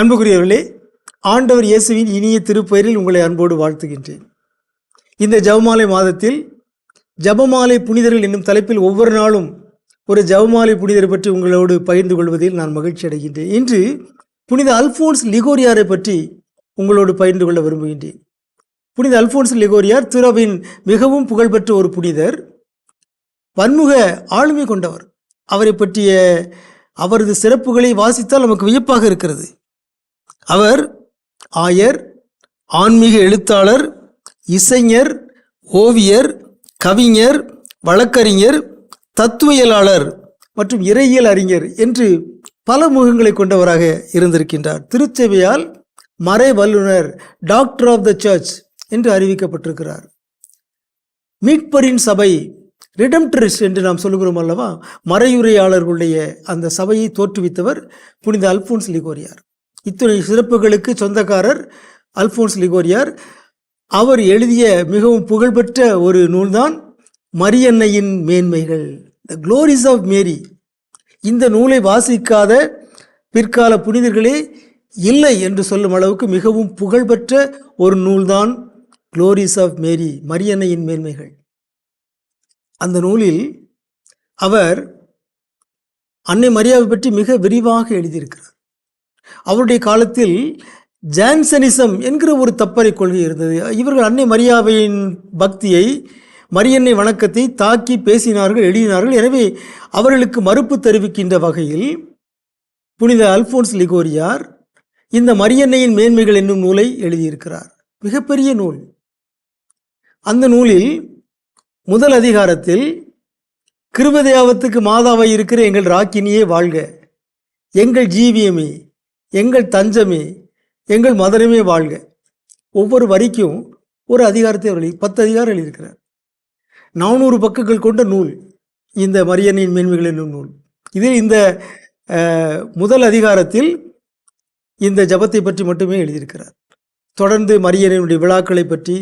அன்புக்குரியவர்களே, ஆண்டவர் இயேசுவின் இனிய திருப்பெயரில் உங்களை அன்போடு வாழ்த்துகின்றேன். இந்த ஜெபமாலை மாதத்தில் ஜெபமாலை புனிதர்கள் என்னும் தலைப்பில் ஒவ்வொரு நாளும் ஒரு ஜெபமாலை புனிதரை பற்றி உங்களோடு பகிர்ந்து கொள்வதில் நான் மகிழ்ச்சி அடைகின்றேன். இன்று புனித அல்ஃபோன்ஸ் லிகோரியாரை பற்றி உங்களோடு பகிர்ந்து கொள்ள விரும்புகின்றேன். புனித அல்ஃபோன்ஸ் லிகோரியார் திருவின் மிகவும் புகழ்பெற்ற ஒரு புனிதர், பன்முக ஆளுமை கொண்டவர். அவரை பற்றிய அவரது சிறப்புகளை வாசித்தால் நமக்கு வியப்பாக இருக்கிறது. அவர் ஆயர், ஆன்மீக எழுத்தாளர், இசைஞர், ஓவியர், கவிஞர், வழக்கறிஞர், தத்துவியலாளர் மற்றும் இறையியல் அறிஞர் என்று பல முகங்களை கொண்டவராக இருந்திருக்கின்றார். திருச்சபையால் மறை வல்லுனர், டாக்டர் ஆஃப் த சர்ச் என்று அறிவிக்கப்பட்டிருக்கிறார். மீட்பரின் சபை, ரிடம்டரிஸ்ட் என்று நாம் சொல்லுகிறோம் அல்லவா, மறையுரையாளர்களுடைய அந்த சபையை தோற்றுவித்தவர் புனித அல்ஃபோன்ஸ் லிகோரியார். இத்தனை சிறப்புகளுக்கு சொந்தக்காரர் அல்ஃபோன்ஸ் லிகோரியார். அவர் எழுதிய மிகவும் புகழ்பெற்ற ஒரு நூல்தான் மரியன்னையின் மேன்மைகள், த க்ளோரிஸ் ஆஃப் மேரி. இந்த நூலை வாசிக்காத பிற்கால புனிதர்களே இல்லை என்று சொல்லும் அளவுக்கு மிகவும் புகழ்பெற்ற ஒரு நூல்தான் க்ளோரிஸ் ஆஃப் மேரி, மரியன்னையின் மேன்மைகள். அந்த நூலில் அவர் அன்னை மரியாவை பற்றி மிக விரிவாக எழுதியிருக்கிறார். அவருடைய காலத்தில் ஜான்சனிசம் என்கிற ஒரு தப்பறை கொள்கை இருந்தது. இவர்கள் அன்னை மரியாவின் பக்தியை, மரியன்னை வணக்கத்தை தாக்கி பேசினார்கள், எழுதினார்கள். எனவே அவர்களுக்கு மறுப்பு தெரிவிக்கின்ற வகையில் புனித அல்ஃபோன்ஸ் லிகோரியார் இந்த மரியன்னையின் மேன்மைகள் என்னும் நூலை எழுதியிருக்கிறார். மிகப்பெரிய நூல். அந்த நூலில் முதல் அதிகாரத்தில், கிருபதேவத்துக்கு மாதாவாய் இருக்கிற எங்கள் ராக்கினியே வாழ்க, எங்கள் ஜீவியமே, எங்கள் தஞ்சமே, எங்கள் மதனமே வாழ்க. ஒவ்வொரு வரிக்கும் ஒரு அதிகாரத்தை அவர் 10 அதிகாரம் எழுதியிருக்கிறார். 400 பக்கங்கள் கொண்ட நூல் இந்த மரியன்னையின் மேன்மைகள் என்னும் நூல். இதில் இந்த முதல் அதிகாரத்தில் இந்த ஜபத்தை பற்றி மட்டுமே எழுதியிருக்கிறார். தொடர்ந்து மரியன்னையினுடைய விழாக்களை பற்றி,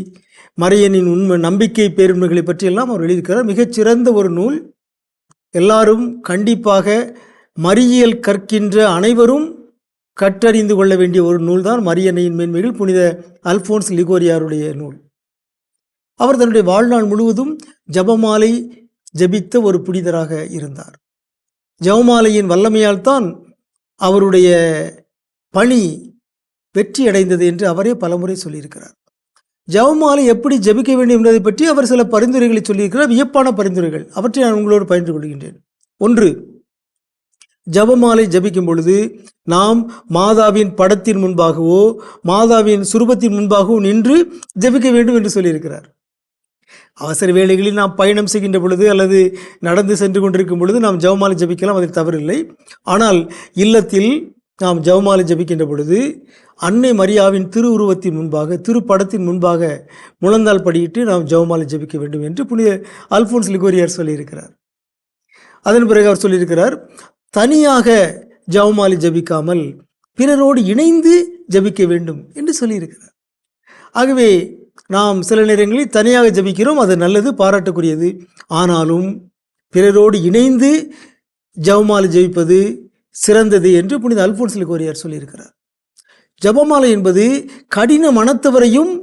மரியனின் உண்மை நம்பிக்கை பேருண்மைகளை பற்றி எல்லாம் அவர் எழுதியிருக்கிறார். மிகச்சிறந்த ஒரு நூல். எல்லாரும் கண்டிப்பாக மரியியல் கற்கின்ற அனைவரும் கற்றறிந்து கொள்ள வேண்டிய ஒரு நூல் தான் மரியன்னையின் மேன்மைகள், புனித அல்ஃபோன்ஸ் லிகோரியாருடைய நூல். அவர் தன்னுடைய வாழ்நாள் முழுவதும் ஜபமாலை ஜபித்த ஒரு புனிதராக இருந்தார். ஜபமாலையின் வல்லமையால் தான் அவருடைய பணி வெற்றி அடைந்தது என்று அவரே பலமுறை சொல்லியிருக்கிறார். ஜபமாலை எப்படி ஜபிக்க வேண்டும் என்பதை பற்றி அவர் சில பரிந்துரைகளை சொல்லியிருக்கிறார். வியப்பான பரிந்துரைகள். அவற்றை நான் உங்களோடு பகிர்ந்து கொள்கின்றேன். 1, ஜபமாலை ஜபிக்கும் பொழுது நாம் மாதாவின் படத்தின் முன்பாகவோ மாதாவின் சுரூபத்தின் முன்பாகவோ நின்று ஜபிக்க வேண்டும் என்று சொல்லியிருக்கிறார். அவசர வேளைகளில் நாம் பயணம் செய்கின்ற பொழுது அல்லது நடந்து சென்று கொண்டிருக்கும் பொழுது நாம் ஜபமாலை ஜபிக்கலாம், அதில் தவறில்லை. ஆனால் இல்லத்தில் நாம் ஜபமாலை ஜபிக்கின்ற பொழுது அன்னை மரியாவின் திருவுருவத்தின் முன்பாக, திருப்படத்தின் முன்பாக முழந்தால் படியிட்டு நாம் ஜபமாலை ஜபிக்க வேண்டும் என்று புனித அல்ஃபோன்ஸ் லிகோரியார் சொல்லியிருக்கிறார். அதன் பிறகு அவர் சொல்லியிருக்கிறார், தனியாக ஜபமாலை ஜபிக்காமல் பிறரோடு இணைந்து ஜபிக்க வேண்டும் என்று சொல்லியிருக்கிறார். ஆகவே நாம் சில நேரங்களில் தனியாக ஜபிக்கிறோம், அது நல்லது, பாராட்டக்கூடியது. ஆனாலும் பிறரோடு இணைந்து ஜபமாலை ஜபிப்பது சிறந்தது என்று புனித அல்ஃபோன்ஸ் லிகோரியார் சொல்லியிருக்கிறார். ஜபமாலை என்பது கடின மனத்தவரையும்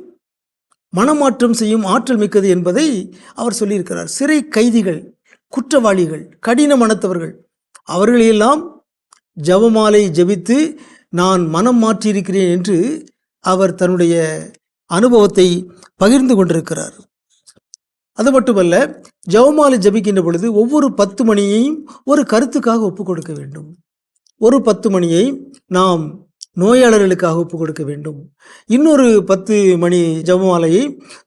மனமாற்றம் செய்யும் ஆற்றல் மிக்கது என்பதை அவர் சொல்லியிருக்கிறார். சிறை கைதிகள், குற்றவாளிகள், கடின மனத்தவர்கள், அவர்களையெல்லாம் ஜபமாலை ஜபித்து நான் மனம் மாற்றியிருக்கிறேன் என்று அவர் தன்னுடைய அனுபவத்தை பகிர்ந்து கொண்டிருக்கிறார். அது மட்டுமல்ல, ஜபமாலை ஜபிக்கின்ற பொழுது ஒவ்வொரு 10 மணியையும் ஒரு கருத்துக்காக ஒப்புக் கொடுக்க வேண்டும். ஒரு 10 மணியை நாம் நோயாளர்களுக்காக ஒப்புக் கொடுக்க வேண்டும். இன்னொரு 10 மணி ஜபமாலையை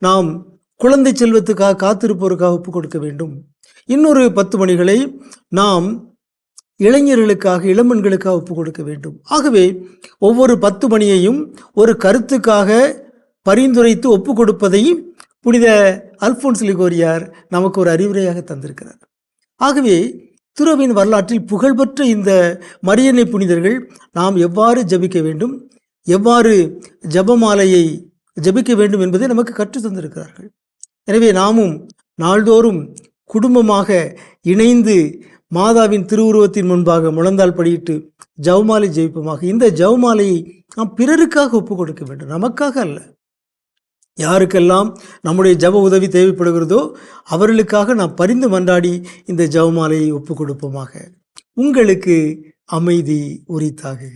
நாம் குழந்தை செல்வத்துக்காக காத்திருப்போருக்காக ஒப்புக் கொடுக்க வேண்டும். இன்னொரு 10 மணிகளை நாம் இளைஞர்களுக்காக, இளம்பெண்களுக்காக ஒப்புக் கொடுக்க வேண்டும். ஆகவே ஒவ்வொரு 10 மணியையும் ஒரு கருத்துக்காக பரிந்துரைத்து ஒப்புக் கொடுப்பதை புனித அல்ஃபோன்ஸ் லிகோரியார் நமக்கு ஒரு அறிவுரையாக தந்திருக்கிறார். ஆகவே திருவின் வரலாற்றில் புகழ்பெற்ற இந்த மரியன்னை புனிதர்கள் நாம் எவ்வாறு ஜபிக்க வேண்டும், எவ்வாறு ஜபமாலையை ஜபிக்க வேண்டும் என்பதை நமக்கு கற்றுத் தந்திருக்கிறார்கள். எனவே நாமும் நாள்தோறும் குடும்பமாக இணைந்து மாதாவின் திருவுருவத்தின் முன்பாக முழந்தால் படியிட்டு ஜெபமாலை ஜெயிப்போமாக. இந்த ஜெபமாலையை நாம் பிறருக்காக ஒப்பு கொடுக்க வேண்டும், நமக்காக அல்ல. யாருக்கெல்லாம் நம்முடைய ஜெப உதவி தேவைப்படுகிறதோ அவர்களுக்காக நாம் பரிந்து மன்றாடி இந்த ஜெபமாலையை ஒப்பு கொடுப்போமாக. உங்களுக்கு அமைதி உரித்தாகுக.